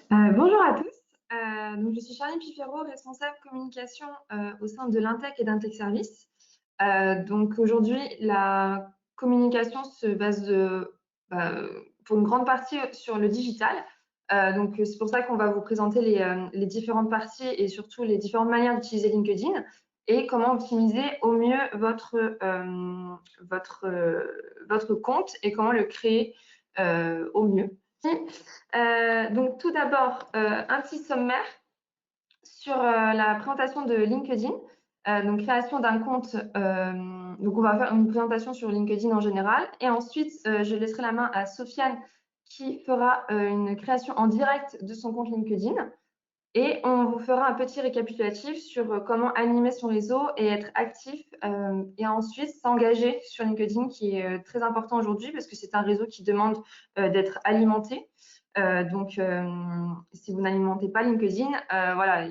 Bonjour à tous. Donc je suis Charline Piffero, responsable communication au sein de l'Intech et d'Intech Service. Donc aujourd'hui, la communication se base pour une grande partie sur le digital. Donc c'est pour ça qu'on va vous présenter les différentes parties et surtout les différentes manières d'utiliser LinkedIn et comment optimiser au mieux votre compte et comment le créer au mieux. Donc tout d'abord, un petit sommaire sur la présentation de LinkedIn. Donc création d'un compte, donc on va faire une présentation sur LinkedIn en général et ensuite je laisserai la main à Sofiane qui fera une création en direct de son compte LinkedIn et on vous fera un petit récapitulatif sur comment animer son réseau et être actif et ensuite s'engager sur LinkedIn qui est très important aujourd'hui parce que c'est un réseau qui demande d'être alimenté. Donc, si vous n'alimentez pas LinkedIn, voilà,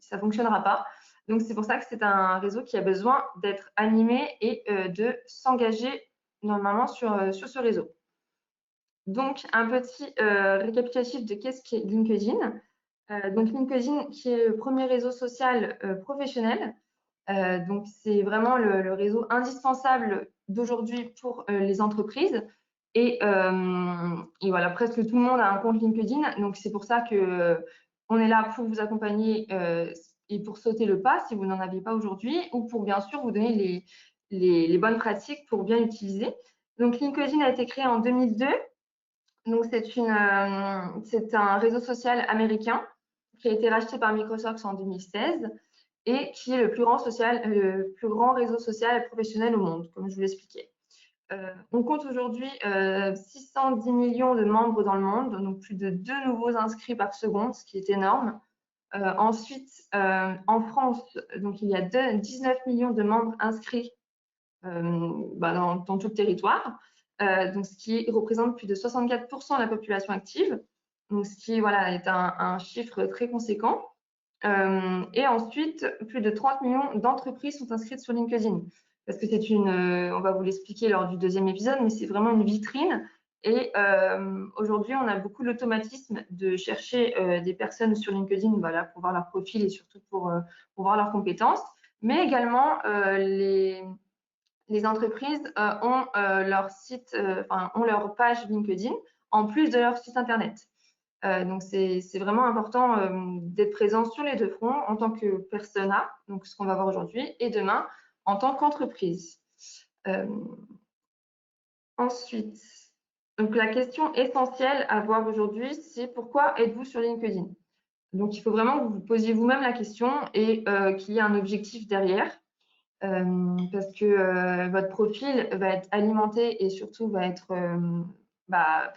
ça ne fonctionnera pas. Donc, c'est pour ça que c'est un réseau qui a besoin d'être animé et de s'engager normalement sur ce réseau. Donc, un petit récapitulatif de qu'est-ce qu'est LinkedIn. Donc, LinkedIn qui est le premier réseau social professionnel. Donc, c'est vraiment le réseau indispensable d'aujourd'hui pour les entreprises. Et voilà, presque tout le monde a un compte LinkedIn. Donc, c'est pour ça que on est là pour vous accompagner et pour sauter le pas si vous n'en aviez pas aujourd'hui ou pour bien sûr vous donner les bonnes pratiques pour bien l'utiliser. Donc, LinkedIn a été créé en 2002. Donc, c'est un réseau social américain qui a été racheté par Microsoft en 2016 et qui est le plus grand réseau social professionnel au monde, comme je vous l'expliquais. On compte aujourd'hui 610 millions de membres dans le monde, donc plus de 2 nouveaux inscrits par seconde, ce qui est énorme. Ensuite, en France, donc il y a 19 millions de membres inscrits dans tout le territoire, donc ce qui représente plus de 64% de la population active, donc ce qui voilà, est un chiffre très conséquent. Et ensuite, plus de 30 millions d'entreprises sont inscrites sur LinkedIn. Parce que on va vous l'expliquer lors du deuxième épisode, mais c'est vraiment une vitrine. Et aujourd'hui, on a beaucoup l'automatisme de chercher des personnes sur LinkedIn voilà, pour voir leur profil et surtout pour voir leurs compétences. Mais également, les entreprises ont leur site, ont leur page LinkedIn en plus de leur site internet. Donc, c'est vraiment important d'être présent sur les deux fronts en tant que persona, donc ce qu'on va voir aujourd'hui, et demain en tant qu'entreprise. Ensuite, donc la question essentielle à voir aujourd'hui, c'est pourquoi êtes-vous sur LinkedIn? Donc, il faut vraiment que vous vous posiez vous-même la question et qu'il y ait un objectif derrière. Parce que votre profil va être alimenté et surtout va être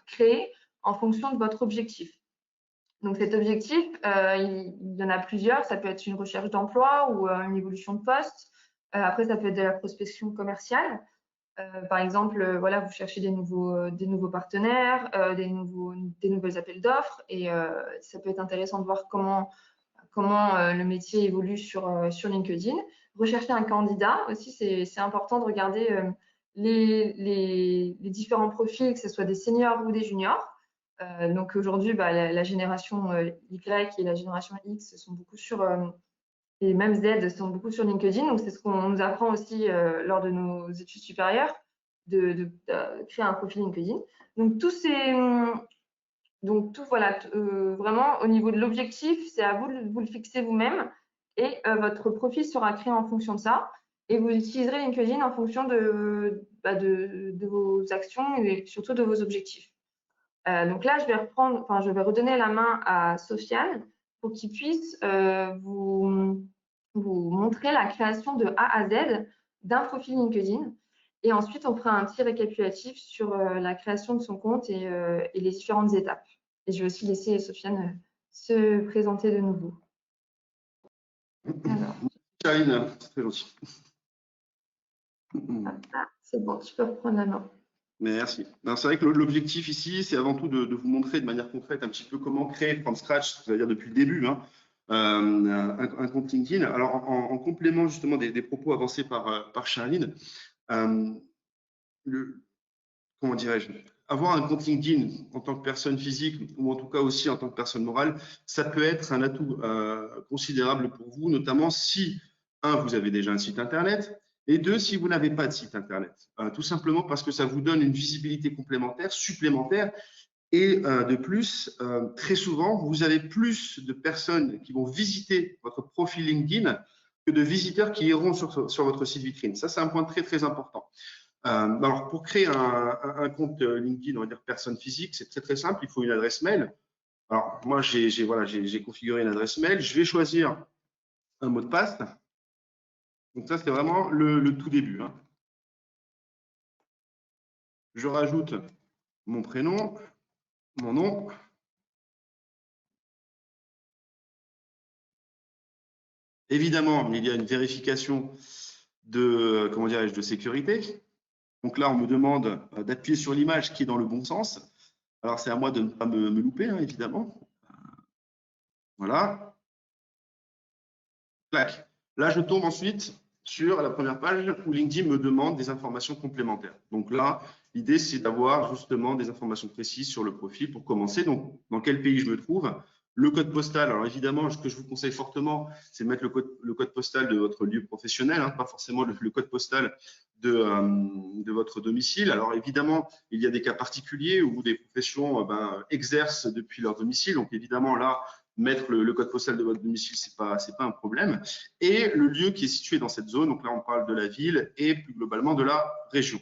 créé en fonction de votre objectif. Donc cet objectif, il y en a plusieurs. Ça peut être une recherche d'emploi ou une évolution de poste. Après, ça peut être de la prospection commerciale. Par exemple, voilà, vous cherchez des nouveaux partenaires, des nouvelles appels d'offres et ça peut être intéressant de voir comment le métier évolue sur LinkedIn. Rechercher un candidat aussi, c'est important de regarder les différents profils, que ce soit des seniors ou des juniors. Donc aujourd'hui, la génération Y et la génération X sont beaucoup et même Z sont beaucoup sur LinkedIn. Donc c'est ce qu'on nous apprend aussi lors de nos études supérieures, de créer un profil LinkedIn. Donc tout, voilà, vraiment au niveau de l'objectif, c'est à vous de vous le fixer vous-même et votre profil sera créé en fonction de ça. Et vous utiliserez LinkedIn en fonction de vos actions et surtout de vos objectifs. Donc là, je vais redonner la main à Sofiane pour qu'il puisse vous montrer la création de A à Z d'un profil LinkedIn. Et ensuite, on fera un petit récapitulatif sur la création de son compte et les différentes étapes. Et je vais aussi laisser Sofiane se présenter de nouveau. Alors. Charline, c'est très gentil. C'est bon, tu peux reprendre la main. Merci. C'est vrai que l'objectif ici, c'est avant tout de vous montrer de manière concrète un petit peu comment créer from scratch, c'est-à-dire depuis le début, un compte LinkedIn. Alors, en complément justement des propos avancés par Charline, quand comment dirais-je, avoir un compte LinkedIn en tant que personne physique ou en tout cas aussi en tant que personne morale, ça peut être un atout considérable pour vous, notamment si, un, vous avez déjà un site Internet et deux, si vous n'avez pas de site Internet. Tout simplement parce que ça vous donne une visibilité complémentaire, supplémentaire. Et de plus, très souvent, vous avez plus de personnes qui vont visiter votre profil LinkedIn que de visiteurs qui iront sur votre site vitrine. Ça, c'est un point très, très important. Alors, pour créer un compte LinkedIn, on va dire personne physique, c'est très, très simple. Il faut une adresse mail. Alors, moi, j'ai configuré une adresse mail. Je vais choisir un mot de passe. Donc, ça, c'est vraiment le tout début. Hein. Je rajoute mon prénom, mon nom. Évidemment, il y a une vérification de, comment dirais-je, de sécurité. Donc là, on me demande d'appuyer sur l'image qui est dans le bon sens. Alors, c'est à moi de ne pas me louper, hein, évidemment. Voilà. Clac. Là, je tombe ensuite sur la première page où LinkedIn me demande des informations complémentaires. Donc là, l'idée, c'est d'avoir justement des informations précises sur le profil pour commencer. Donc, dans quel pays je me trouve, le code postal. Alors évidemment, ce que je vous conseille fortement, c'est de mettre le code postal de votre lieu professionnel, hein, pas forcément le code postal de votre domicile. Alors évidemment, il y a des cas particuliers où des professions exercent depuis leur domicile. Donc évidemment, là, mettre le code postal de votre domicile, c'est pas un problème. Et le lieu qui est situé dans cette zone, donc là, on parle de la ville et plus globalement de la région.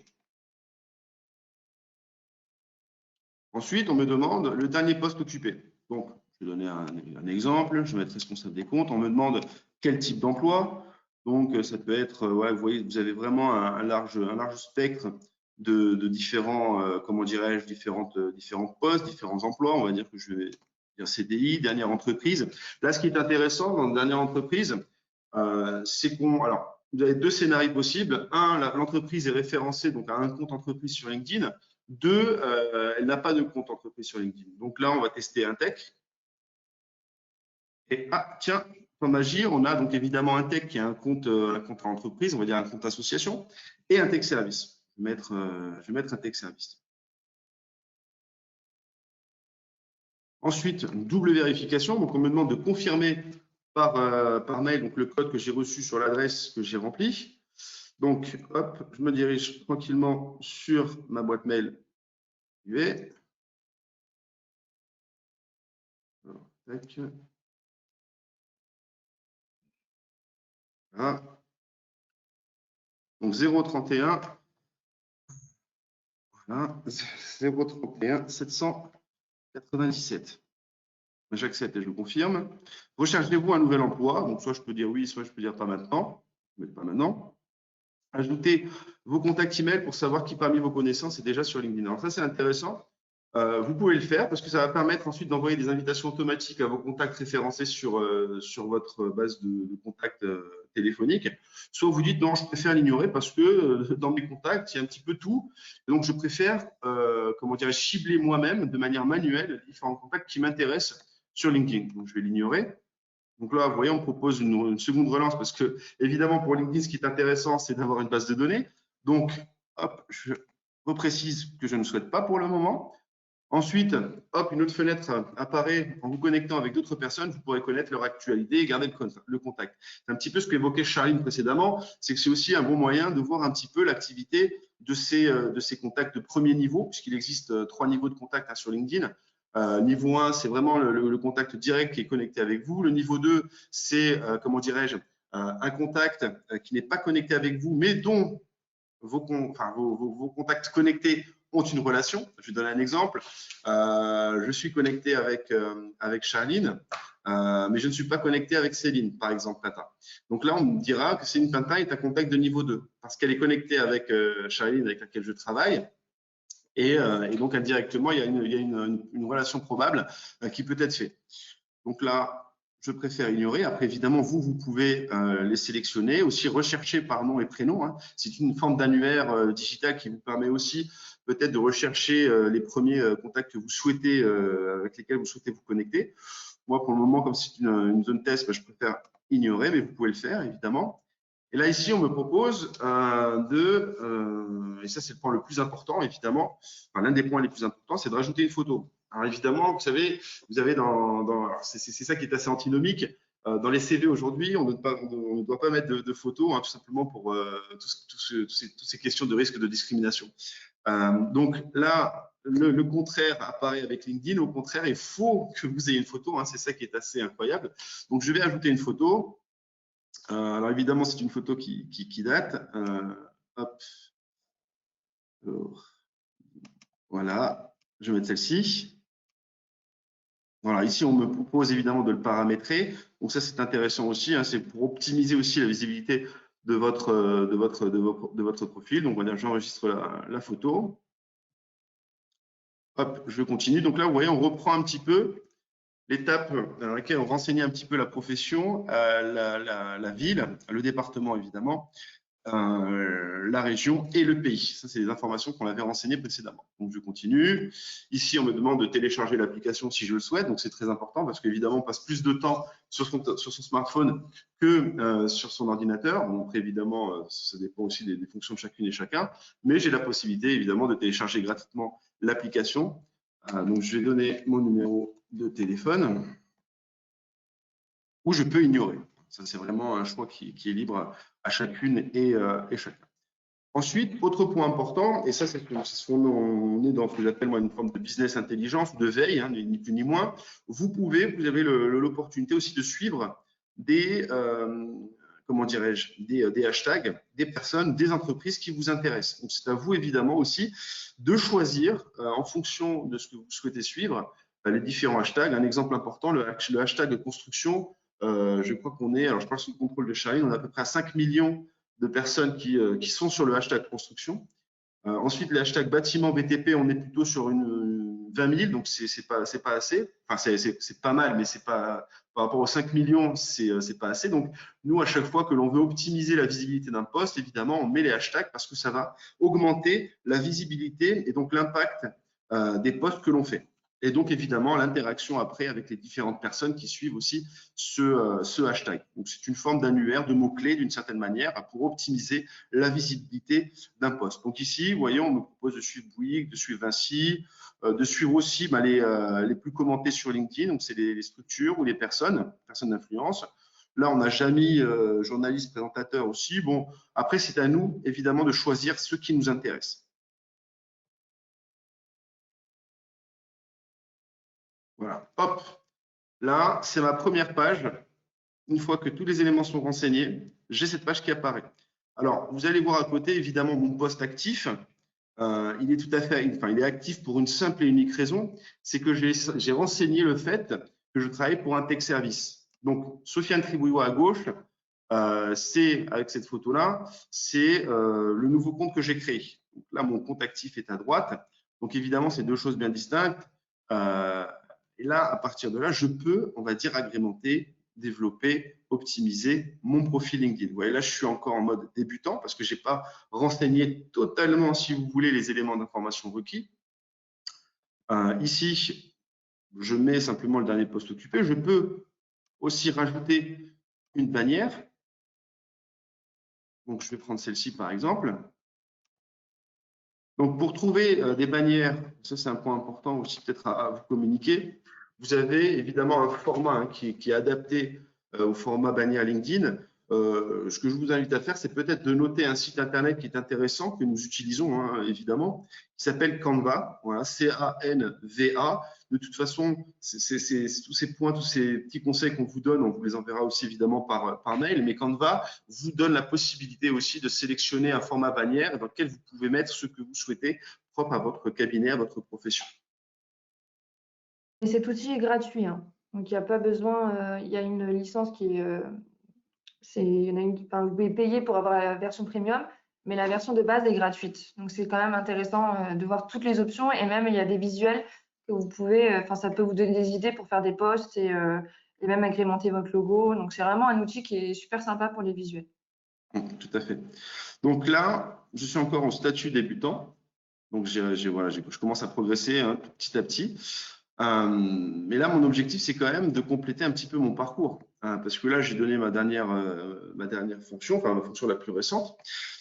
Ensuite, on me demande le dernier poste occupé. Donc, je vais donner un exemple. Je vais mettre responsable des comptes. On me demande quel type d'emploi. Donc, ça peut être, ouais, vous voyez, vous avez vraiment un large spectre de différents, comment dirais-je, différents postes, différents emplois. On va dire que je vais dire CDI, dernière entreprise. Là, ce qui est intéressant dans la dernière entreprise, c'est alors, vous avez deux scénarios possibles. Un, l'entreprise est référencée, donc à un compte entreprise sur LinkedIn. Deux, elle n'a pas de compte entreprise sur LinkedIn. Donc là, on va tester Intech. Et ah, tiens, comme Agir, on a donc évidemment Intech qui a un compte entreprise, on va dire un compte association, et Intech Service. Je vais mettre Intech Service. Ensuite, double vérification. Donc, on me demande de confirmer par mail donc, le code que j'ai reçu sur l'adresse que j'ai remplie. Donc, hop, je me dirige tranquillement sur ma boîte mail. Je vais. Alors, tac. Voilà. Donc 031, voilà, 031 797. J'accepte et je le confirme. Recherchez-vous un nouvel emploi. Donc soit je peux dire oui, soit je peux dire pas maintenant, mais pas maintenant. Ajoutez vos contacts email pour savoir qui parmi vos connaissances est déjà sur LinkedIn. Alors ça c'est intéressant. Vous pouvez le faire parce que ça va permettre ensuite d'envoyer des invitations automatiques à vos contacts référencés sur votre base de contacts téléphoniques. Soit vous dites non, je préfère l'ignorer parce que dans mes contacts, il y a un petit peu tout. Et donc, je préfère, comment dirais-je, cibler moi-même de manière manuelle les différents contacts qui m'intéressent sur LinkedIn. Donc, je vais l'ignorer. Donc là, vous voyez, on propose une seconde relance parce que, évidemment, pour LinkedIn, ce qui est intéressant, c'est d'avoir une base de données. Donc, hop, je reprécise que je ne souhaite pas pour le moment. Ensuite, hop, une autre fenêtre apparaît en vous connectant avec d'autres personnes. Vous pourrez connaître leur actualité et garder le contact. C'est un petit peu ce qu'évoquait Charline précédemment. C'est que c'est aussi un bon moyen de voir un petit peu l'activité de ces contacts de premier niveau, puisqu'il existe 3 niveaux de contact sur LinkedIn. Niveau 1, c'est vraiment le contact direct qui est connecté avec vous. Le niveau 2, c'est, comment dirais-je, un contact qui n'est pas connecté avec vous, mais dont vos contacts connectés ont une relation. Je vais donner un exemple. Je suis connecté avec Charline, mais je ne suis pas connecté avec Céline, par exemple, Tata. Donc là, on me dira que Céline Tintin est un contact de niveau 2, parce qu'elle est connectée avec Charline, avec laquelle je travaille. Et donc, indirectement, il y a une relation probable qui peut être faite. Donc là, je préfère ignorer. Après, évidemment, vous pouvez les sélectionner, aussi rechercher par nom et prénom. Hein. C'est une forme d'annuaire digital qui vous permet aussi peut-être de rechercher les premiers contacts que vous souhaitez, avec lesquels vous souhaitez vous connecter. Moi, pour le moment, comme c'est une zone test, je préfère ignorer, mais vous pouvez le faire, évidemment. Et là, ici, on me propose et ça, c'est le point le plus important, évidemment, enfin, l'un des points les plus importants, c'est de rajouter une photo. Alors, évidemment, vous savez, vous avez c'est ça qui est assez antinomique. Dans les CV aujourd'hui, on ne doit pas mettre de photos, hein, tout simplement pour toutes ces questions de risque de discrimination. Donc là, le contraire apparaît avec LinkedIn. Au contraire, il faut que vous ayez une photo. Hein, c'est ça qui est assez incroyable. Donc, je vais ajouter une photo. Alors, évidemment, c'est une photo qui date. Hop. Alors, voilà. Je vais mettre celle-ci. Voilà, ici, on me propose évidemment de le paramétrer. Donc, ça, c'est intéressant aussi. Hein, c'est pour optimiser aussi la visibilité de votre profil. Donc, on va dire, j'enregistre la photo. Hop, je continue. Donc là, vous voyez, on reprend un petit peu l'étape dans laquelle on renseignait un petit peu la profession, la ville, le département évidemment, la région et le pays. Ça, c'est des informations qu'on avait renseignées précédemment. Donc, je continue. Ici, on me demande de télécharger l'application si je le souhaite. Donc, c'est très important parce qu'évidemment, on passe plus de temps sur son smartphone que sur son ordinateur. Bon, après, évidemment, ça dépend aussi des fonctions de chacune et chacun. Mais j'ai la possibilité, évidemment, de télécharger gratuitement l'application. Donc, je vais donner mon numéro de téléphone ou je peux ignorer. Ça, c'est vraiment un choix qui est libre à chacune et chacun. Ensuite, autre point important, et ça, c'est ce qu'on est dans ce que j'appelle moi une forme de business intelligence, de veille, hein, ni plus ni moins. Vous avez l'opportunité aussi de suivre des, comment dirais-je, des hashtags, des personnes, des entreprises qui vous intéressent. Donc, c'est à vous évidemment aussi de choisir en fonction de ce que vous souhaitez suivre les différents hashtags. Un exemple important, le hashtag construction. Je crois qu'on est, alors je parle sous le contrôle de Charline, on a à peu près 5 millions de personnes qui sont sur le hashtag construction. Ensuite, le hashtag bâtiment BTP, on est plutôt sur une 20 000, donc c'est pas assez. Enfin, c'est pas mal, mais c'est pas par rapport aux 5 millions, c'est pas assez. Donc, nous, à chaque fois que l'on veut optimiser la visibilité d'un poste, évidemment, on met les hashtags parce que ça va augmenter la visibilité et donc l'impact des posts que l'on fait. Et donc, évidemment, l'interaction après avec les différentes personnes qui suivent aussi ce hashtag. Donc, c'est une forme d'annuaire, de mots-clés d'une certaine manière pour optimiser la visibilité d'un poste. Donc, ici, vous voyez, on me propose de suivre Bouygues, de suivre Vinci, de suivre aussi les plus commentés sur LinkedIn. Donc, c'est les structures ou les personnes d'influence. Là, on n'a jamais journaliste, présentateur aussi. Bon, après, c'est à nous, évidemment, de choisir ce qui nous intéresse. Voilà, hop. Là, c'est ma première page. Une fois que tous les éléments sont renseignés, j'ai cette page qui apparaît. Alors, vous allez voir à côté, évidemment, mon poste actif. Il est tout à fait, enfin, il est actif pour une simple et unique raison, c'est que j'ai renseigné le fait que je travaille pour un tech service. Donc, Sofiane Tribouillois à gauche, c'est avec cette photo-là, c'est le nouveau compte que j'ai créé. Donc là, mon compte actif est à droite. Donc, évidemment, c'est deux choses bien distinctes. Et là, à partir de là, je peux, on va dire, agrémenter, développer, optimiser mon profil LinkedIn. Vous voyez, là, je suis encore en mode débutant parce que je n'ai pas renseigné totalement, si vous voulez, les éléments d'information requis. Ici, je mets simplement le dernier poste occupé. Je peux aussi rajouter une bannière. Donc, je vais prendre celle-ci, par exemple. Donc, pour trouver des bannières, ça, c'est un point important aussi peut-être à vous communiquer. Vous avez évidemment un format qui est adapté au format bannière LinkedIn. Ce que je vous invite à faire, c'est peut-être de noter un site internet qui est intéressant, que nous utilisons évidemment, qui s'appelle Canva, voilà, C-A-N-V-A. De toute façon, tous ces points, tous ces petits conseils qu'on vous donne, on vous les enverra aussi évidemment par mail, mais Canva vous donne la possibilité aussi de sélectionner un format bannière dans lequel vous pouvez mettre ce que vous souhaitez, propre à votre cabinet, à votre profession. Et cet outil est gratuit, hein. Donc il n'y a pas besoin, il y a une licence qui est, il y en a une vous pouvez payer pour avoir la version premium, mais la version de base est gratuite. Donc c'est quand même intéressant de voir toutes les options et même il y a des visuels que vous pouvez, enfin ça peut vous donner des idées pour faire des posts et même agrémenter votre logo. Donc c'est vraiment un outil qui est super sympa pour les visuels. Tout à fait. Donc là, je suis encore en statut débutant. Donc je commence à progresser petit à petit. Mais là, mon objectif, c'est quand même de compléter un petit peu mon parcours. parce que là, j'ai donné ma dernière fonction, enfin ma fonction la plus récente.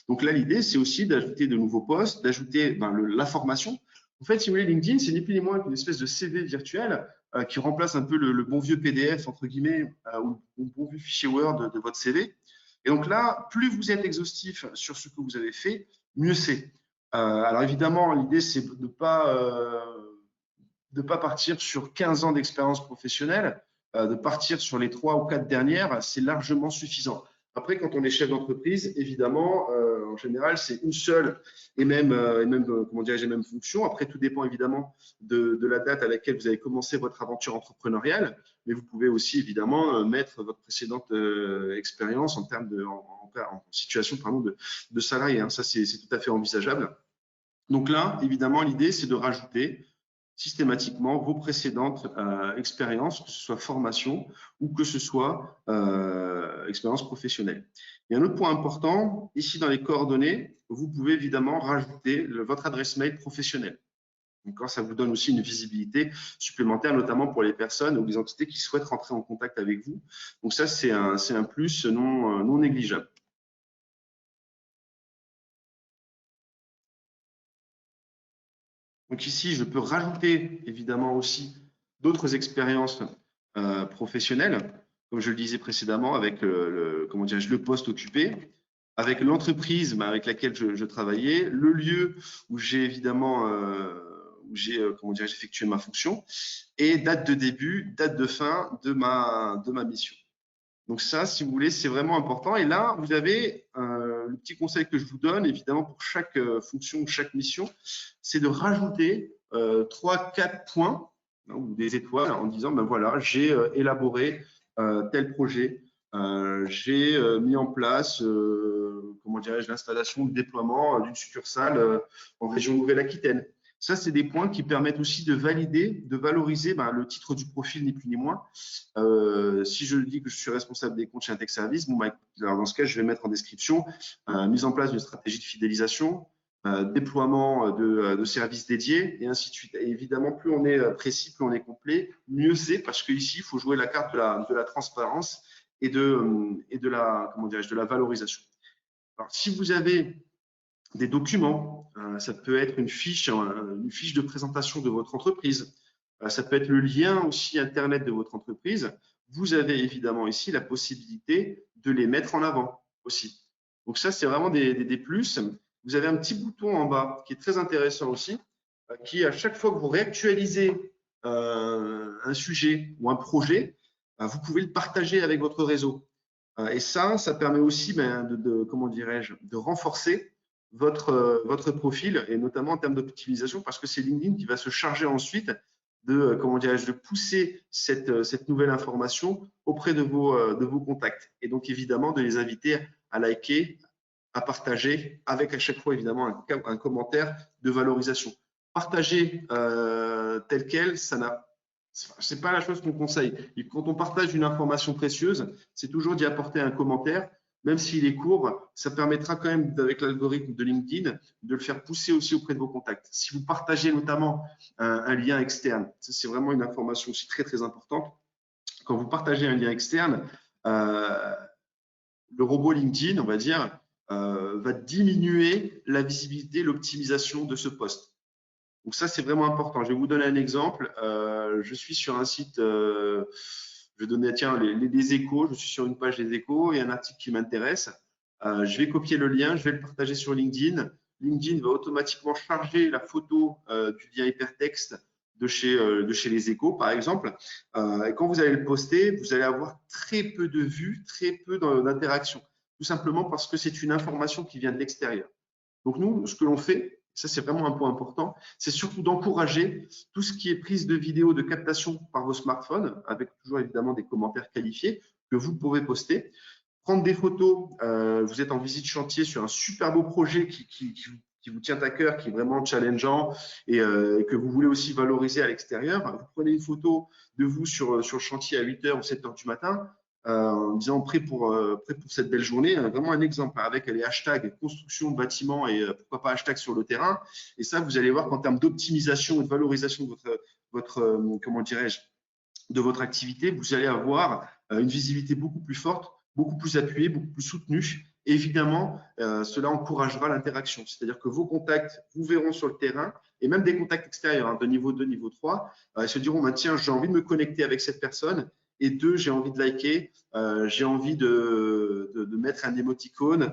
Donc là, l'idée, c'est aussi d'ajouter de nouveaux postes, d'ajouter la formation. En fait, si vous voulez, LinkedIn, c'est ni plus ni moins qu'une espèce de CV virtuel qui remplace un peu le bon vieux PDF, entre guillemets, ou le bon vieux fichier Word de votre CV. Et donc là, plus vous êtes exhaustif sur ce que vous avez fait, mieux c'est. Alors évidemment, l'idée, c'est de ne pas partir sur 15 ans d'expérience professionnelle, de partir sur les 3 ou 4 dernières, c'est largement suffisant. Après, quand on est chef d'entreprise, évidemment, en général, c'est une seule et même comment dirais-je, même fonction. Après, tout dépend évidemment de la date à laquelle vous avez commencé votre aventure entrepreneuriale, mais vous pouvez aussi évidemment mettre votre précédente expérience en termes en situation de salarié. Hein. Ça, c'est tout à fait envisageable. Donc là, évidemment, l'idée, c'est de rajouter systématiquement vos précédentes expériences, que ce soit formation ou que ce soit expérience professionnelle. Et un autre point important, ici dans les coordonnées, vous pouvez évidemment rajouter votre adresse mail professionnelle. Ça vous donne aussi une visibilité supplémentaire, notamment pour les personnes ou les entités qui souhaitent rentrer en contact avec vous. Donc ça, c'est un plus non négligeable. Donc ici, je peux rajouter évidemment aussi d'autres expériences professionnelles, comme je le disais précédemment, avec le poste occupé, avec l'entreprise avec laquelle je travaillais, le lieu où j'ai évidemment effectué ma fonction, et date de début, date de fin de ma mission. Donc ça, si vous voulez, c'est vraiment important. Et là, vous avez le petit conseil que je vous donne, évidemment, pour chaque fonction, chaque mission, c'est de rajouter 3-4 points ou des étoiles en disant, ben voilà, j'ai élaboré tel projet, j'ai mis en place, l'installation, le déploiement d'une succursale en région Nouvelle-Aquitaine. Ça, c'est des points qui permettent aussi de valider, de valoriser le titre du profil, ni plus ni moins. Si je dis que je suis responsable des comptes chez Intex Service, alors dans ce cas, je vais mettre en description mise en place d'une stratégie de fidélisation, déploiement de services dédiés et ainsi de suite. Et évidemment, plus on est précis, plus on est complet, mieux c'est parce qu'ici, il faut jouer la carte de la transparence et de la valorisation. Alors, si vous avez des documents, ça peut être une fiche de présentation de votre entreprise, ça peut être le lien aussi Internet de votre entreprise. Vous avez évidemment ici la possibilité de les mettre en avant aussi. Donc ça, c'est vraiment des plus. Vous avez un petit bouton en bas qui est très intéressant aussi, qui à chaque fois que vous réactualisez un sujet ou un projet, vous pouvez le partager avec votre réseau. Et ça permet aussi de renforcer votre profil et notamment en termes d'optimisation parce que c'est LinkedIn qui va se charger ensuite de pousser cette nouvelle information auprès de vos contacts et donc évidemment de les inviter à liker, à partager avec à chaque fois évidemment un commentaire de valorisation. Partager tel quel, c'est pas la chose qu'on conseille. Et quand on partage une information précieuse, c'est toujours d'y apporter un commentaire. Même s'il est court, ça permettra quand même, avec l'algorithme de LinkedIn, de le faire pousser aussi auprès de vos contacts. Si vous partagez notamment un lien externe, c'est vraiment une information aussi très, très importante. Quand vous partagez un lien externe, le robot LinkedIn, on va dire, va diminuer la visibilité, l'optimisation de ce post. Donc ça, c'est vraiment important. Je vais vous donner un exemple. Je suis sur un site, je vais donner, tiens, les échos. Je suis sur une page des échos et un article qui m'intéresse. Je vais copier le lien, je vais le partager sur LinkedIn. LinkedIn va automatiquement charger la photo du lien hypertexte de chez les échos, par exemple. Et quand vous allez le poster, vous allez avoir très peu de vues, très peu d'interactions. Tout simplement parce que c'est une information qui vient de l'extérieur. Donc nous, ce que l'on fait, ça c'est vraiment un point important, c'est surtout d'encourager tout ce qui est prise de vidéo de captation par vos smartphones, avec toujours évidemment des commentaires qualifiés que vous pouvez poster. Prendre des photos, vous êtes en visite chantier sur un super beau projet qui vous tient à cœur, qui est vraiment challengeant et que vous voulez aussi valoriser à l'extérieur. Vous prenez une photo de vous sur le chantier à 8h ou 7h du matin, en disant prêt pour cette belle journée, vraiment un exemple avec les hashtags construction, bâtiment et pourquoi pas hashtag sur le terrain. Et ça, vous allez voir qu'en termes d'optimisation et de valorisation de votre de votre activité, vous allez avoir une visibilité beaucoup plus forte, beaucoup plus appuyée, beaucoup plus soutenue. Et évidemment, cela encouragera l'interaction. C'est-à-dire que vos contacts vous verront sur le terrain, et même des contacts extérieurs de niveau 2, niveau 3, se diront, bah, tiens, j'ai envie de me connecter avec cette personne, et deux, j'ai envie de liker, j'ai envie de mettre un émoticône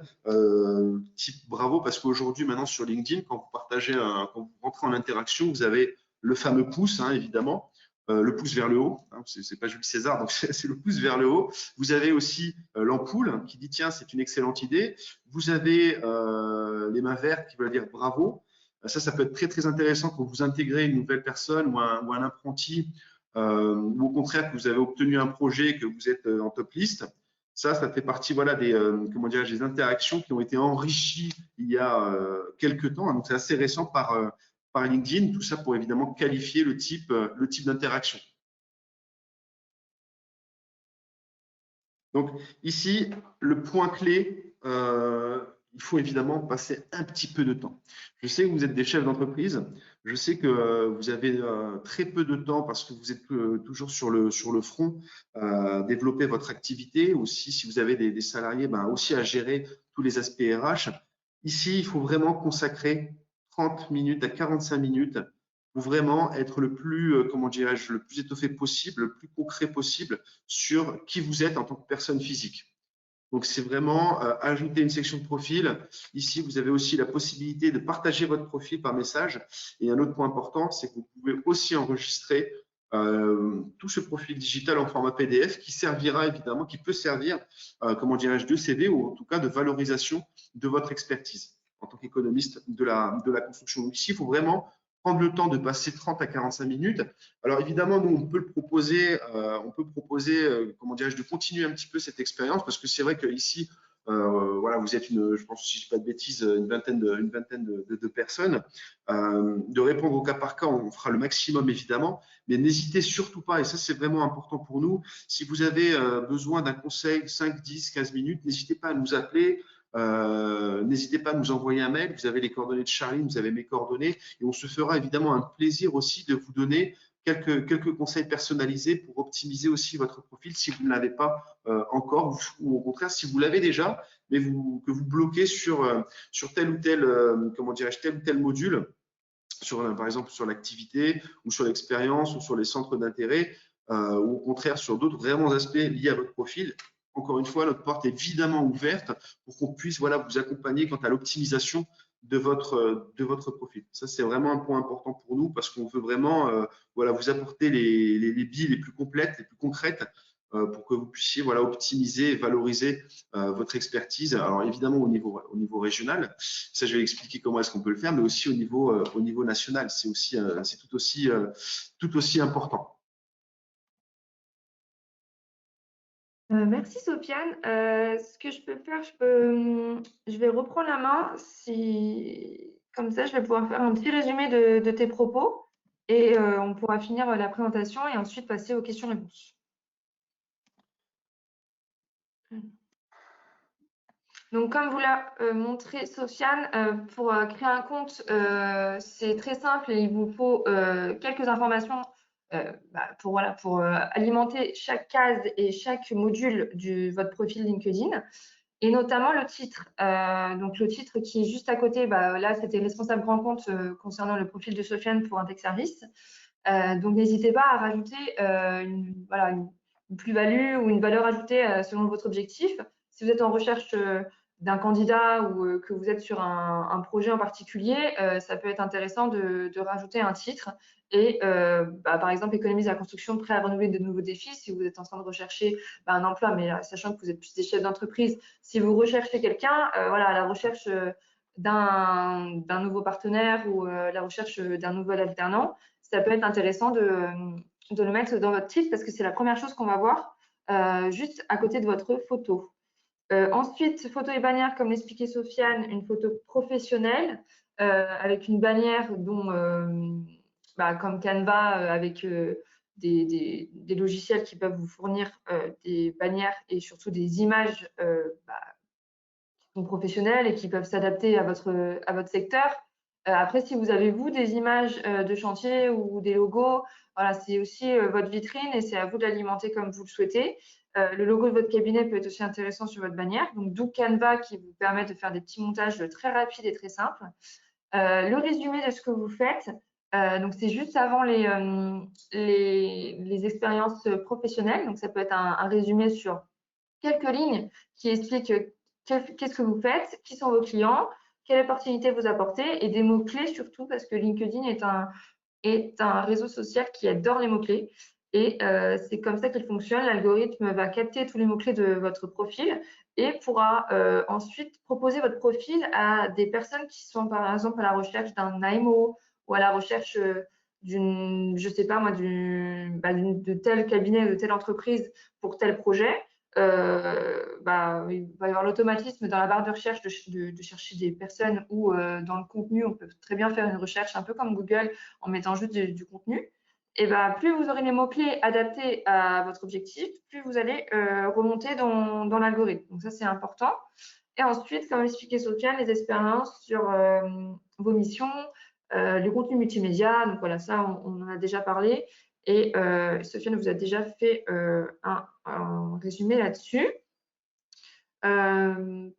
type bravo, parce qu'aujourd'hui, maintenant sur LinkedIn, quand vous partagez, quand vous rentrez en interaction, vous avez le fameux pouce, évidemment, le pouce vers le haut, c'est pas Jules César, donc c'est le pouce vers le haut. Vous avez aussi l'ampoule qui dit tiens, c'est une excellente idée. Vous avez les mains vertes qui veulent dire bravo. Ça peut être très très intéressant quand vous intégrez une nouvelle personne ou un apprenti, ou au contraire que vous avez obtenu un projet, que vous êtes en top list. Ça fait partie voilà, des interactions qui ont été enrichies il y a quelques temps. Donc c'est assez récent par LinkedIn, tout ça pour évidemment qualifier le type d'interaction. Donc ici, le point clé, il faut évidemment passer un petit peu de temps. Je sais que vous êtes des chefs d'entreprise, je sais que vous avez très peu de temps parce que vous êtes toujours sur le front, développer votre activité, aussi si vous avez des salariés, aussi à gérer tous les aspects RH. Ici, il faut vraiment consacrer 30 minutes à 45 minutes pour vraiment être le plus, le plus étoffé possible, le plus concret possible sur qui vous êtes en tant que personne physique. Donc, c'est vraiment ajouter une section de profil. Ici, vous avez aussi la possibilité de partager votre profil par message. Et un autre point important, c'est que vous pouvez aussi enregistrer tout ce profil digital en format PDF qui servira évidemment, qui peut servir, de CV ou en tout cas de valorisation de votre expertise en tant qu'économiste de la construction. Donc, ici, il faut vraiment prendre le temps de passer 30 à 45 minutes. Alors évidemment, nous, on peut proposer, de continuer un petit peu cette expérience parce que c'est vrai qu'ici, voilà, vous êtes je pense, si je ne dis pas de bêtises, une vingtaine de personnes. De répondre au cas par cas, on fera le maximum évidemment, mais n'hésitez surtout pas, et ça c'est vraiment important pour nous, si vous avez besoin d'un conseil 5, 10, 15 minutes, n'hésitez pas à nous appeler. N'hésitez pas à nous envoyer un mail, vous avez les coordonnées de Charline, vous avez mes coordonnées et on se fera évidemment un plaisir aussi de vous donner quelques conseils personnalisés pour optimiser aussi votre profil si vous ne l'avez pas encore ou au contraire si vous l'avez déjà mais que vous bloquez sur tel ou tel tel ou tel module par exemple sur l'activité ou sur l'expérience ou sur les centres d'intérêt ou au contraire sur d'autres vraiment aspects liés à votre profil. Encore une fois, notre porte est évidemment ouverte pour qu'on puisse vous accompagner quant à l'optimisation de votre profil. Ça, c'est vraiment un point important pour nous parce qu'on veut vraiment vous apporter les billes les plus complètes, les plus concrètes pour que vous puissiez optimiser et valoriser votre expertise. Alors évidemment au niveau régional, ça je vais expliquer comment est-ce qu'on peut le faire, mais aussi au niveau national, c'est tout aussi important. Merci Sofiane. Ce que je peux faire, je vais reprendre la main. Comme ça, je vais pouvoir faire un petit résumé de tes propos et on pourra finir la présentation et ensuite passer aux questions-réponses. Donc, comme vous l'a montré Sofiane, pour créer un compte, c'est très simple et il vous faut quelques informations pour alimenter chaque case et chaque module de votre profil LinkedIn. Et notamment le titre. Donc, le titre qui est juste à côté, là, c'était responsable grand compte concernant le profil de Sofiane pour Intech Service. Donc, n'hésitez pas à rajouter une plus-value ou une valeur ajoutée selon votre objectif. Si vous êtes en recherche d'un candidat ou que vous êtes sur un projet en particulier, ça peut être intéressant de rajouter un titre. Et par exemple, économiser la construction, prêt à renouveler de nouveaux défis. Si vous êtes en train de rechercher un emploi, mais sachant que vous êtes plus des chefs d'entreprise, si vous recherchez quelqu'un, à la recherche d'un nouveau partenaire ou la recherche d'un nouvel alternant, ça peut être intéressant de le mettre dans votre titre parce que c'est la première chose qu'on va voir juste à côté de votre photo. Ensuite, photo et bannière, comme l'expliquait Sofiane, une photo professionnelle avec une bannière dont, comme Canva, avec des logiciels qui peuvent vous fournir des bannières et surtout des images qui sont professionnelles et qui peuvent s'adapter à votre secteur. Après, si vous avez, vous, des images de chantier ou des logos, voilà, c'est aussi votre vitrine et c'est à vous de l'alimenter comme vous le souhaitez. Le logo de votre cabinet peut être aussi intéressant sur votre bannière. Donc, d'où Canva qui vous permet de faire des petits montages très rapides et très simples. Le résumé de ce que vous faites, donc c'est juste avant les expériences professionnelles. Donc, ça peut être un résumé sur quelques lignes qui expliquent qu'est-ce que vous faites, qui sont vos clients, quelle opportunité vous apportez et des mots-clés surtout parce que LinkedIn est un réseau social qui adore les mots-clés. Et c'est comme ça qu'il fonctionne. L'algorithme va capter tous les mots-clés de votre profil et pourra ensuite proposer votre profil à des personnes qui sont par exemple à la recherche d'un AMO ou à la recherche d'une, je sais pas moi, de tel cabinet, de telle entreprise pour tel projet. Il va y avoir l'automatisme dans la barre de recherche de chercher des personnes ou dans le contenu, on peut très bien faire une recherche un peu comme Google en mettant juste du contenu. Et plus vous aurez les mots-clés adaptés à votre objectif, plus vous allez remonter dans l'algorithme. Donc ça, c'est important. Et ensuite, comme expliqué Sofiane, les expériences sur vos missions, le contenu multimédia. Donc voilà, ça, on en a déjà parlé. Et Sofiane vous a déjà fait un résumé là-dessus.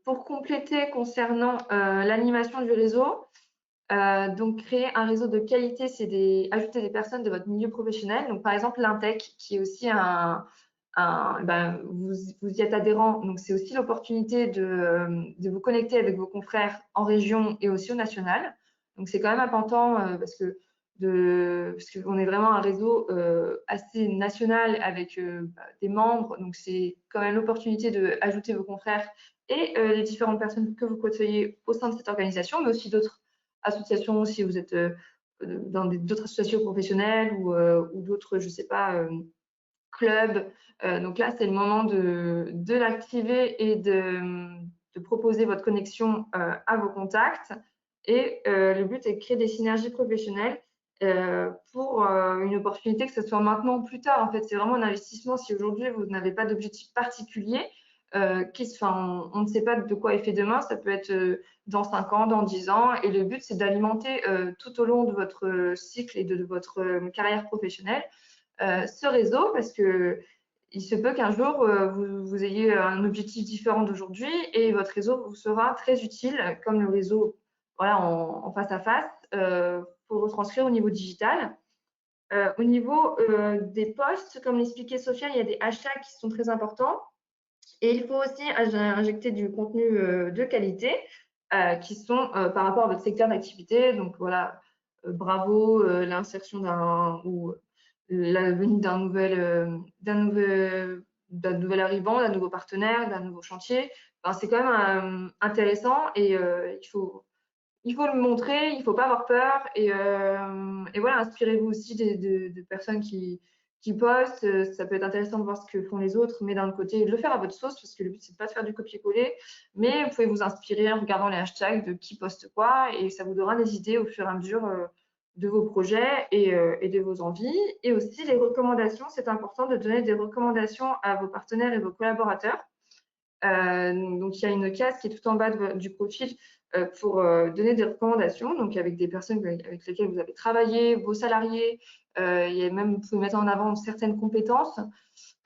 Pour compléter concernant l'animation du réseau, donc créer un réseau de qualité, c'est ajouter des personnes de votre milieu professionnel. Donc par exemple l'Intech, qui est aussi vous y êtes adhérent, donc c'est aussi l'opportunité de vous connecter avec vos confrères en région et aussi au national. Donc c'est quand même important parce qu'on est vraiment un réseau assez national avec des membres. Donc c'est quand même l'opportunité d'ajouter vos confrères et les différentes personnes que vous côtoyez au sein de cette organisation, mais aussi d'autres associations si vous êtes dans d'autres associations professionnelles ou d'autres, je ne sais pas, clubs. Donc là, c'est le moment de l'activer et de proposer votre connexion à vos contacts. Et le but est de créer des synergies professionnelles pour une opportunité, que ce soit maintenant ou plus tard. En fait, c'est vraiment un investissement. Si aujourd'hui, vous n'avez pas d'objectif particulier, on ne sait pas de quoi est fait demain. Ça peut être dans 5 ans, dans 10 ans. Et le but, c'est d'alimenter tout au long de votre cycle et de votre carrière professionnelle ce réseau parce que il se peut qu'un jour, vous ayez un objectif différent d'aujourd'hui et votre réseau vous sera très utile, comme le réseau voilà, en face à face, pour retranscrire au niveau digital. Au niveau des posts, comme l'expliquait Sofiane, il y a des hashtags qui sont très importants. Et il faut aussi injecter du contenu de qualité qui sont par rapport à votre secteur d'activité. Donc voilà, bravo, l'insertion ou la venue d'un nouvel arrivant, d'un nouveau partenaire, d'un nouveau chantier. Enfin, c'est quand même intéressant et il faut le montrer, il ne faut pas avoir peur. Et voilà, inspirez-vous aussi de personnes qui postent. Ça peut être intéressant de voir ce que font les autres, mais d'un autre côté, de le faire à votre sauce, parce que le but, c'est de pas de faire du copier-coller. Mais vous pouvez vous inspirer en regardant les hashtags de qui poste quoi, et ça vous donnera des idées au fur et à mesure de vos projets et de vos envies. Et aussi, les recommandations, c'est important de donner des recommandations à vos partenaires et vos collaborateurs. Donc, il y a une case qui est tout en bas du profil pour donner des recommandations, donc avec des personnes avec lesquelles vous avez travaillé, vos salariés, vous pouvez mettre en avant certaines compétences.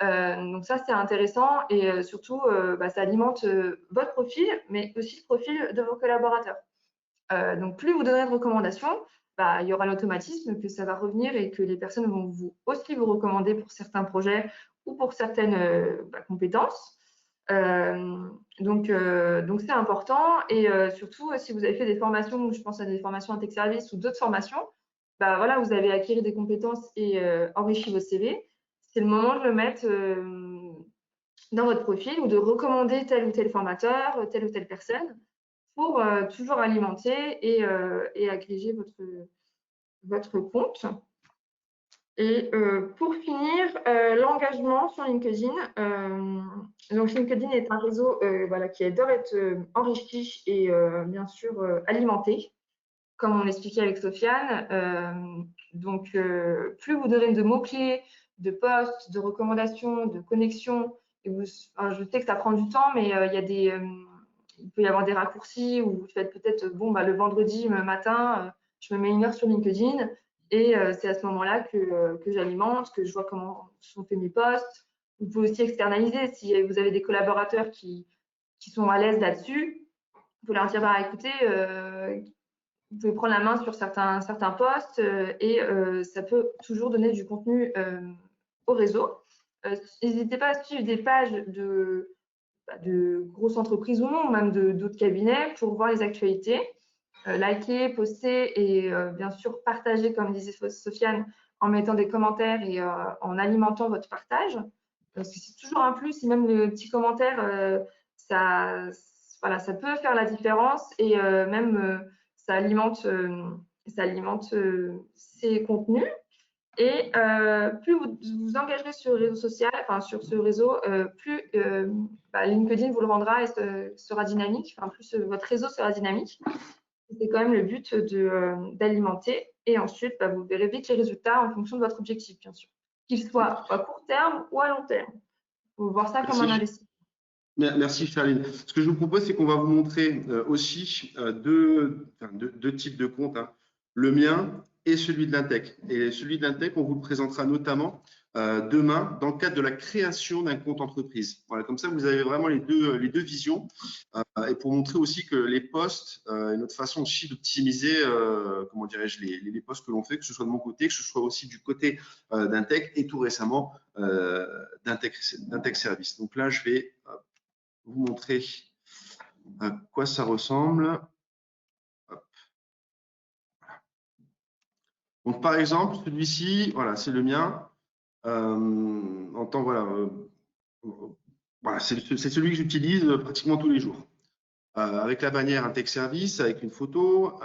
Donc ça, c'est intéressant et surtout, ça alimente votre profil, mais aussi le profil de vos collaborateurs. Donc plus vous donnerez de recommandations, il y aura l'automatisme que ça va revenir et que les personnes vont aussi vous recommander pour certains projets ou pour certaines compétences. Donc c'est important et surtout si vous avez fait des formations, je pense à des formations Intech Service ou d'autres formations, voilà, vous avez acquis des compétences et enrichi votre CV. C'est le moment de le mettre dans votre profil ou de recommander tel ou tel formateur, telle ou telle personne pour toujours alimenter et agréger votre compte. Et pour finir, l'engagement sur LinkedIn. Donc LinkedIn est un réseau qui adore être enrichi et bien sûr alimenté, comme on l'expliquait avec Sofiane. Donc plus vous donnez de mots-clés, de posts, de recommandations, de connexions, je sais que ça prend du temps, mais il y a il peut y avoir des raccourcis où vous faites peut-être, bon, bah, le vendredi matin, je me mets 1 heure sur LinkedIn et c'est à ce moment-là que j'alimente, que je vois comment sont faits mes posts. Vous pouvez aussi externaliser si vous avez des collaborateurs qui sont à l'aise là-dessus. Vous pouvez leur dire, bah, écoutez, vous pouvez prendre la main sur certains posts et ça peut toujours donner du contenu au réseau. N'hésitez pas à suivre des pages de grosses entreprises ou non, même d'autres cabinets pour voir les actualités. Liker, poster et bien sûr partager, comme disait Sofiane, en mettant des commentaires et en alimentant votre partage. Parce que c'est toujours un plus, et même le petit commentaire, ça, voilà, ça peut faire la différence et même ça alimente ces contenus. Et plus vous vous engagerez sur le réseau social, enfin sur ce réseau, plus LinkedIn vous le rendra et sera dynamique, enfin plus votre réseau sera dynamique. C'est quand même le but d'alimenter. Et ensuite, vous verrez vite les résultats en fonction de votre objectif, bien sûr, qu'il soit à court terme ou à long terme. Il faut voir ça comme un investissement. Merci Charline. Ce que je vous propose, c'est qu'on va vous montrer aussi deux types de comptes, hein. Le mien et celui de l'Intech. Et celui de l'Intech, on vous le présentera notamment demain dans le cadre de la création d'un compte entreprise. Voilà, comme ça, vous avez vraiment les deux visions et pour montrer aussi que les posts et notre façon aussi d'optimiser, comment dirais-je, les posts que l'on fait, que ce soit de mon côté, que ce soit aussi du côté d'Intech et tout récemment d'Intech Service. Donc là, je vais vous montrer à quoi ça ressemble. Hop. Donc, par exemple, celui-ci, voilà, c'est le mien. En temps, voilà, voilà c'est celui que j'utilise pratiquement tous les jours. Avec la bannière Intech Service, avec une photo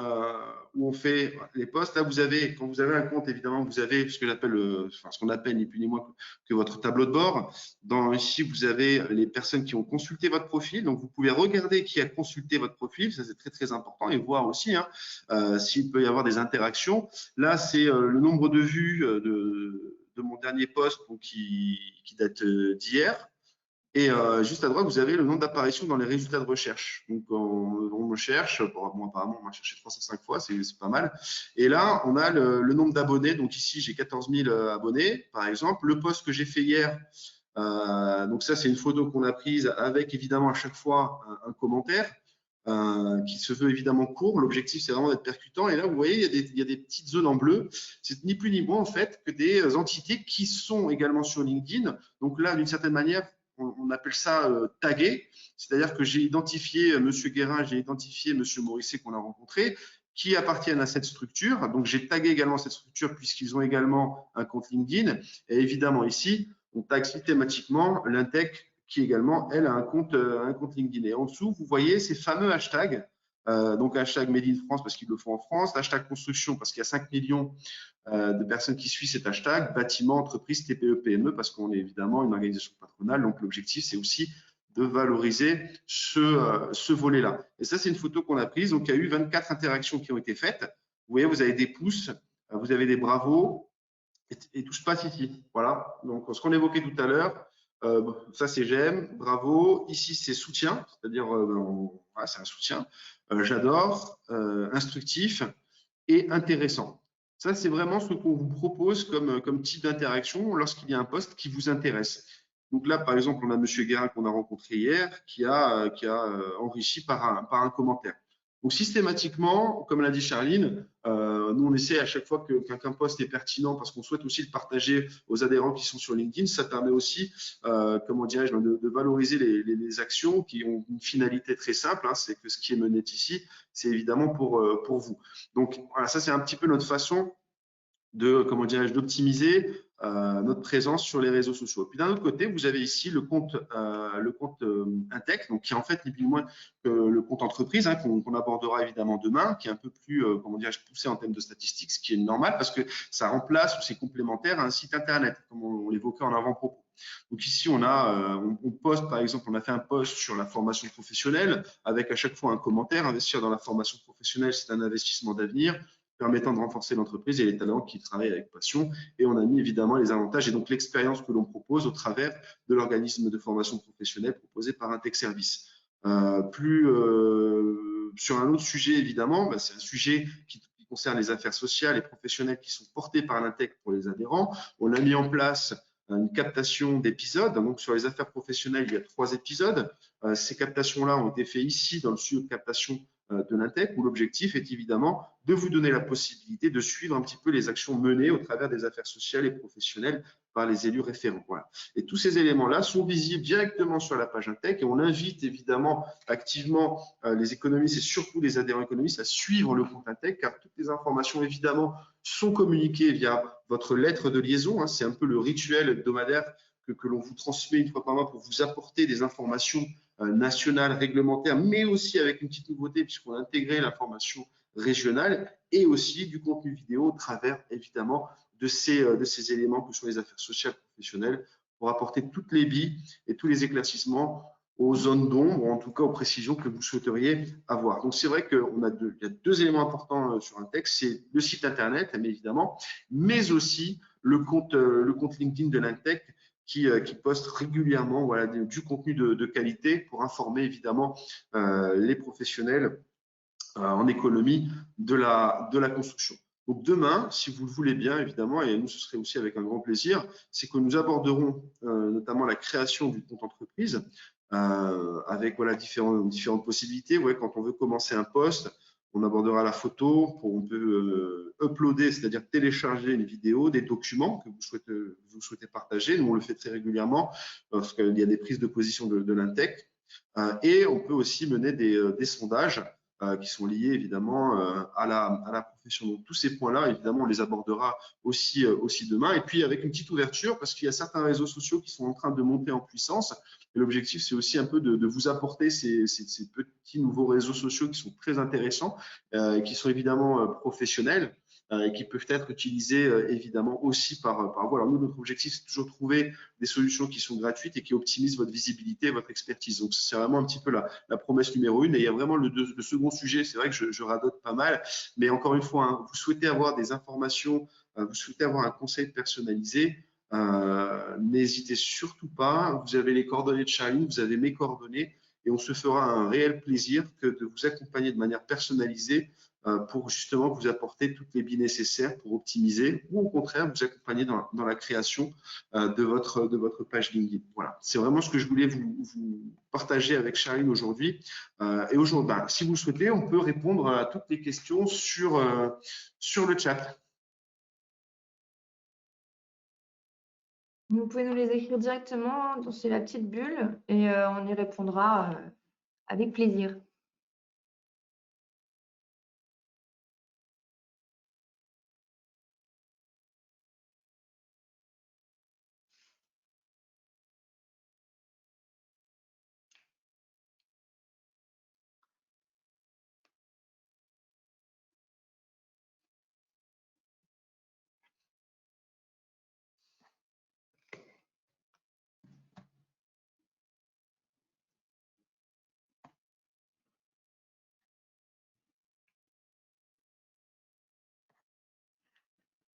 où on fait les posts. Là, vous avez, quand vous avez un compte, évidemment, vous avez ce que j'appelle, ce qu'on appelle ni plus ni moins que votre tableau de bord. Ici, vous avez les personnes qui ont consulté votre profil. Donc, vous pouvez regarder qui a consulté votre profil. Ça, c'est très, très important. Et voir aussi s'il peut y avoir des interactions. Là, c'est le nombre de vues de mon dernier post donc, qui date d'hier. Et juste à droite, vous avez le nombre d'apparitions dans les résultats de recherche. Donc, on me cherche, bon, apparemment, on m'a cherché 305 fois, c'est pas mal. Et là, on a le nombre d'abonnés. Donc, ici, j'ai 14 000 abonnés, par exemple. Le post que j'ai fait hier, donc ça, c'est une photo qu'on a prise avec, évidemment, à chaque fois, un commentaire qui se veut évidemment court. L'objectif, c'est vraiment d'être percutant. Et là, vous voyez, il y a des petites zones en bleu. C'est ni plus ni moins, en fait, que des entités qui sont également sur LinkedIn. Donc là, d'une certaine manière, on appelle ça taguer, c'est-à-dire que j'ai identifié M. Guérin, j'ai identifié M. Morisset qu'on a rencontré, qui appartiennent à cette structure. Donc, j'ai tagué également cette structure puisqu'ils ont également un compte LinkedIn. Et évidemment, ici, on tag systématiquement l'Intech qui également, elle, a un compte LinkedIn. Et en dessous, vous voyez ces fameux hashtags. Donc, hashtag Made in France parce qu'ils le font en France, hashtag construction parce qu'il y a 5 millions de personnes qui suivent cet hashtag, bâtiment, entreprise, TPE, PME, parce qu'on est évidemment une organisation patronale. Donc, l'objectif, c'est aussi de valoriser ce volet-là. Et ça, c'est une photo qu'on a prise. Donc, il y a eu 24 interactions qui ont été faites. Vous voyez, vous avez des pouces, vous avez des bravos, et tout se passe ici. Voilà. Donc, ce qu'on évoquait tout à l'heure, ça, c'est j'aime, bravo. Ici, c'est soutien, c'est-à-dire, voilà, c'est un soutien. J'adore, instructif et intéressant. Ça, c'est vraiment ce qu'on vous propose comme type d'interaction lorsqu'il y a un poste qui vous intéresse. Donc là, par exemple, on a M. Guérin qu'on a rencontré hier qui a enrichi par un commentaire. Donc systématiquement, comme l'a dit Charline, nous on essaie à chaque fois qu'un poste est pertinent parce qu'on souhaite aussi le partager aux adhérents qui sont sur LinkedIn. Ça permet aussi, comment dirais-je, de valoriser les actions qui ont une finalité très simple. Hein, c'est que ce qui est mené ici, c'est évidemment pour vous. Donc voilà, ça c'est un petit peu notre façon de, comment dirais-je, d'optimiser notre présence sur les réseaux sociaux. Et puis d'un autre côté, vous avez ici le compte Intech, donc qui est en fait ni plus ni moins que le compte entreprise, hein, qu'on abordera évidemment demain, qui est un peu plus, comment dirais-je, poussé en termes de statistiques, ce qui est normal parce que ça remplace ou c'est complémentaire à un site internet, comme on l'évoquait en avant-propos. Donc ici, on poste, par exemple, on a fait un post sur la formation professionnelle avec à chaque fois un commentaire. Investir dans la formation professionnelle, c'est un investissement d'avenir permettant de renforcer l'entreprise et les talents qui travaillent avec passion. Et on a mis évidemment les avantages et donc l'expérience que l'on propose au travers de l'organisme de formation professionnelle proposé par Intech Service. Sur un autre sujet, évidemment, c'est un sujet qui concerne les affaires sociales et professionnelles qui sont portées par l'Intec pour les adhérents. On a mis en place une captation d'épisodes. Donc, sur les affaires professionnelles, il y a 3 épisodes. Ces captations-là ont été faites ici dans le studio de captation de l'Intec, où l'objectif est évidemment de vous donner la possibilité de suivre un petit peu les actions menées au travers des affaires sociales et professionnelles par les élus référents. Voilà. Et tous ces éléments-là sont visibles directement sur la page Intec et on invite évidemment activement les économistes et surtout les adhérents économistes à suivre le compte Intec car toutes les informations évidemment sont communiquées via votre lettre de liaison. Hein. C'est un peu le rituel hebdomadaire que l'on vous transmet une fois par mois pour vous apporter des informations nationales, réglementaires, mais aussi avec une petite nouveauté puisqu'on a intégré l'information régionale et aussi du contenu vidéo au travers évidemment de ces éléments que sont les affaires sociales professionnelles pour apporter toutes les billes et tous les éclaircissements aux zones d'ombre ou en tout cas aux précisions que vous souhaiteriez avoir. Donc c'est vrai qu'il y a 2 éléments importants sur un texte, c'est le site internet, mais évidemment, mais aussi le compte LinkedIn de l'Intec qui poste régulièrement voilà, du contenu de qualité pour informer évidemment les professionnels en économie de la construction. Donc demain, si vous le voulez bien, évidemment, et nous, ce serait aussi avec un grand plaisir, c'est que nous aborderons notamment la création du compte entreprise avec voilà, différentes possibilités. Ouais, quand on veut commencer un poste, on abordera la photo, on peut uploader, c'est-à-dire télécharger une vidéo, des documents que vous souhaitez partager. Nous, on le fait très régulièrement parce qu'il y a des prises de position de l'Intec. Et on peut aussi mener des sondages qui sont liés évidemment à la profession. Donc tous ces points-là, évidemment, on les abordera aussi demain. Et puis avec une petite ouverture, parce qu'il y a certains réseaux sociaux qui sont en train de monter en puissance. Et l'objectif, c'est aussi un peu de vous apporter ces petits nouveaux réseaux sociaux qui sont très intéressants, qui sont évidemment professionnels. Et qui peuvent être utilisés évidemment aussi par vous. Alors nous, notre objectif, c'est toujours trouver des solutions qui sont gratuites et qui optimisent votre visibilité, votre expertise. Donc c'est vraiment un petit peu la promesse numéro 1. Et il y a vraiment le second sujet, c'est vrai que je radote pas mal, mais encore une fois, hein, vous souhaitez avoir des informations, vous souhaitez avoir un conseil personnalisé, n'hésitez surtout pas. Vous avez les coordonnées de Charline, vous avez mes coordonnées et on se fera un réel plaisir que de vous accompagner de manière personnalisée pour justement vous apporter toutes les billes nécessaires pour optimiser ou au contraire vous accompagner dans la création de votre page LinkedIn. Voilà, c'est vraiment ce que je voulais vous partager avec Charline aujourd'hui. Et aujourd'hui, si vous le souhaitez, on peut répondre à toutes les questions sur le chat. Vous pouvez nous les écrire directement dans la petite bulle et on y répondra avec plaisir.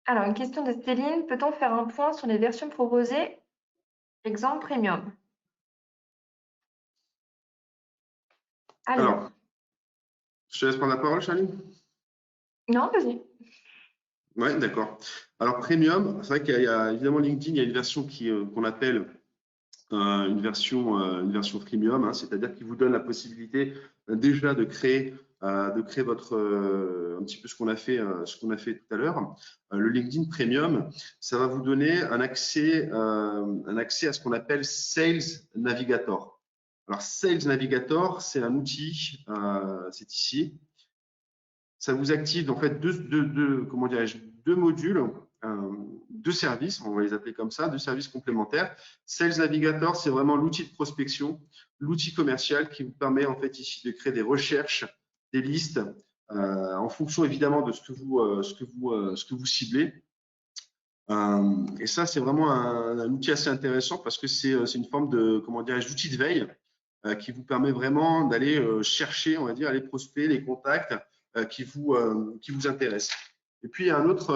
Alors, une question de Céline. Peut-on faire un point sur les versions proposées, exemple premium? Alors, je te laisse prendre la parole, Charline. Non, vas-y. Oui, d'accord. Alors, Premium, c'est vrai qu'il y a évidemment LinkedIn, il y a une version qu'on appelle une version freemium, hein, c'est-à-dire qui vous donne la possibilité déjà de créer votre un petit peu ce qu'on a fait tout à l'heure. Le LinkedIn Premium, ça va vous donner un accès à ce qu'on appelle Sales Navigator. Alors Sales Navigator, c'est un outil, c'est ici. Ça vous active en fait deux modules, 2 services, on va les appeler comme ça, 2 services complémentaires. Sales Navigator, c'est vraiment l'outil de prospection, l'outil commercial qui vous permet en fait ici de créer des recherches, des listes, en fonction évidemment de ce que vous ciblez. Et ça, c'est vraiment un outil assez intéressant parce que c'est une forme d'outil de veille qui vous permet vraiment d'aller chercher, on va dire, les prospects, les contacts qui vous intéressent. Et puis, il y a un autre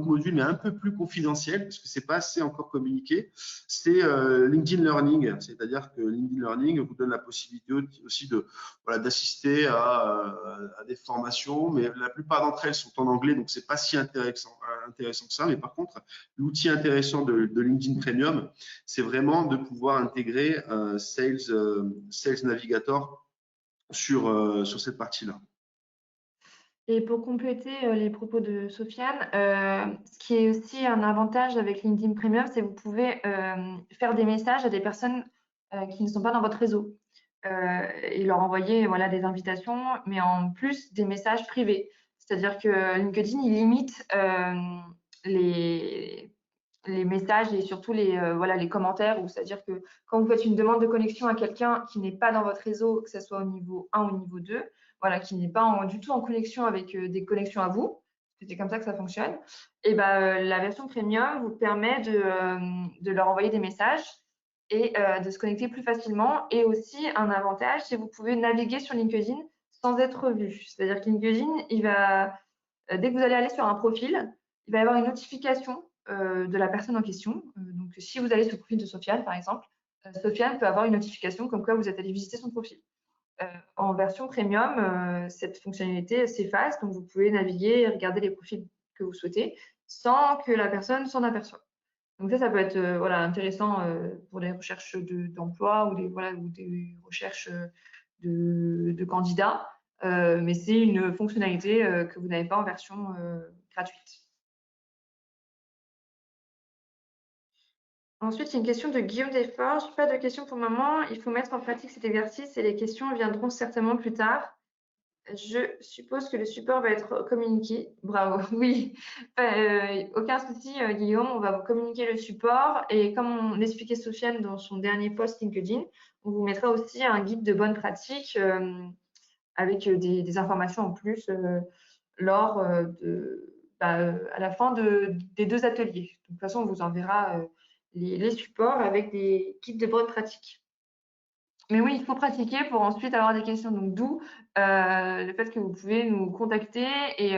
module, mais un peu plus confidentiel, parce que c'est pas assez encore communiqué, c'est LinkedIn Learning. C'est-à-dire que LinkedIn Learning vous donne la possibilité aussi de, voilà, d'assister à des formations, mais la plupart d'entre elles sont en anglais, donc c'est pas si intéressant que ça. Mais par contre, l'outil intéressant de LinkedIn Premium, c'est vraiment de pouvoir intégrer Sales Navigator sur cette partie-là. Et pour compléter les propos de Sofiane, ce qui est aussi un avantage avec LinkedIn Premium, c'est que vous pouvez faire des messages à des personnes qui ne sont pas dans votre réseau et leur envoyer voilà, des invitations, mais en plus des messages privés. C'est-à-dire que LinkedIn, il limite les, les messages et surtout voilà, les commentaires. C'est-à-dire que quand vous faites une demande de connexion à quelqu'un qui n'est pas dans votre réseau, que ce soit au niveau 1 ou au niveau 2, voilà, qui n'est pas du tout en connexion avec des connexions à vous, c'est comme ça que ça fonctionne, et ben, la version premium vous permet de leur envoyer des messages et de se connecter plus facilement. Et aussi, un avantage, c'est que vous pouvez naviguer sur LinkedIn sans être vu. C'est-à-dire que LinkedIn, dès que vous allez aller sur un profil, il va y avoir une notification de la personne en question. Donc, si vous allez sur le profil de Sofiane, par exemple, Sofiane peut avoir une notification comme quoi vous êtes allé visiter son profil. En version premium, cette fonctionnalité s'efface, donc vous pouvez naviguer et regarder les profils que vous souhaitez sans que la personne s'en aperçoive. Donc ça peut être voilà, intéressant pour les recherches d'emploi ou des recherches de candidats, mais c'est une fonctionnalité que vous n'avez pas en version gratuite. Ensuite, il y a une question de Guillaume Desforges. Pas de questions pour le moment. Il faut mettre en pratique cet exercice et les questions viendront certainement plus tard. Je suppose que le support va être communiqué. Bravo, oui. Aucun souci, Guillaume. On va vous communiquer le support. Et comme on l'expliquait Sofiane dans son dernier post LinkedIn, on vous mettra aussi un guide de bonne pratique avec des informations en plus lors à la fin des 2 ateliers. De toute façon, on vous enverra les supports avec des guides de bonne pratique. Mais oui, il faut pratiquer pour ensuite avoir des questions. Donc, d'où le fait que vous pouvez nous contacter et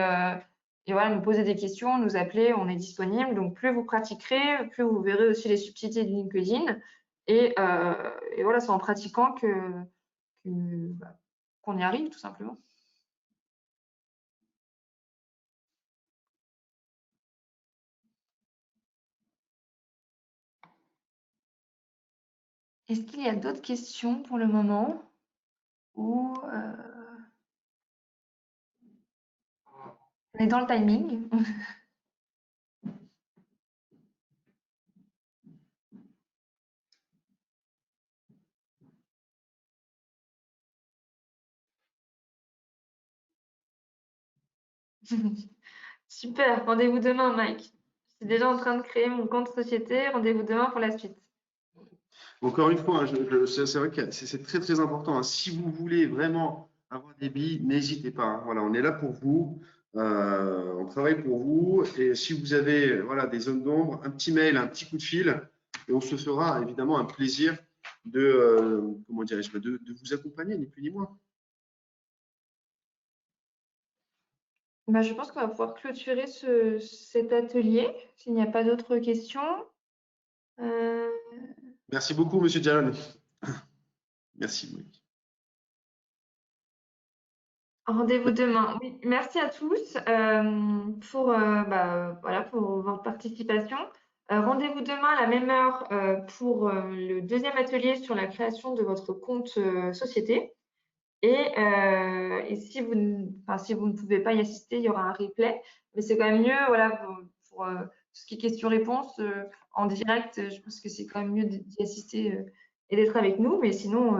voilà, nous poser des questions, nous appeler, on est disponible. Donc, plus vous pratiquerez, plus vous verrez aussi les subtilités de LinkedIn. Et voilà, c'est en pratiquant qu'on y arrive, tout simplement. Est-ce qu'il y a d'autres questions pour le moment ou on est dans le timing? Super, rendez-vous demain, Mike. Je suis déjà en train de créer mon compte société. Rendez-vous demain pour la suite. Encore une fois, c'est vrai que c'est très très important. Si vous voulez vraiment avoir des billes, n'hésitez pas. Voilà, on est là pour vous. On travaille pour vous. Et si vous avez voilà, des zones d'ombre, un petit mail, un petit coup de fil, et on se fera évidemment un plaisir comment dirais-je, de vous accompagner, ni plus ni moins. Je pense qu'on va pouvoir clôturer cet atelier s'il n'y a pas d'autres questions. Merci beaucoup, Monsieur Jalan. Merci. Rendez-vous demain. Oui, merci à tous pour, voilà, pour votre participation. Rendez-vous demain à la même heure pour le deuxième atelier sur la création de votre compte société. Et si vous ne pouvez pas y assister, il y aura un replay. Mais c'est quand même mieux, voilà, pour tout ce qui est questions-réponses en direct, je pense que c'est quand même mieux d'y assister et d'être avec nous. Mais sinon,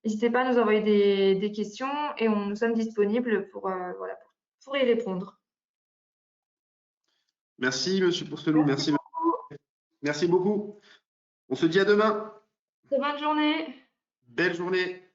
n'hésitez pas à nous envoyer des questions et nous sommes disponibles voilà, pour y répondre. Merci, Monsieur Pourcelou. Merci beaucoup. Merci beaucoup. On se dit à demain. Très bonne journée. Belle journée.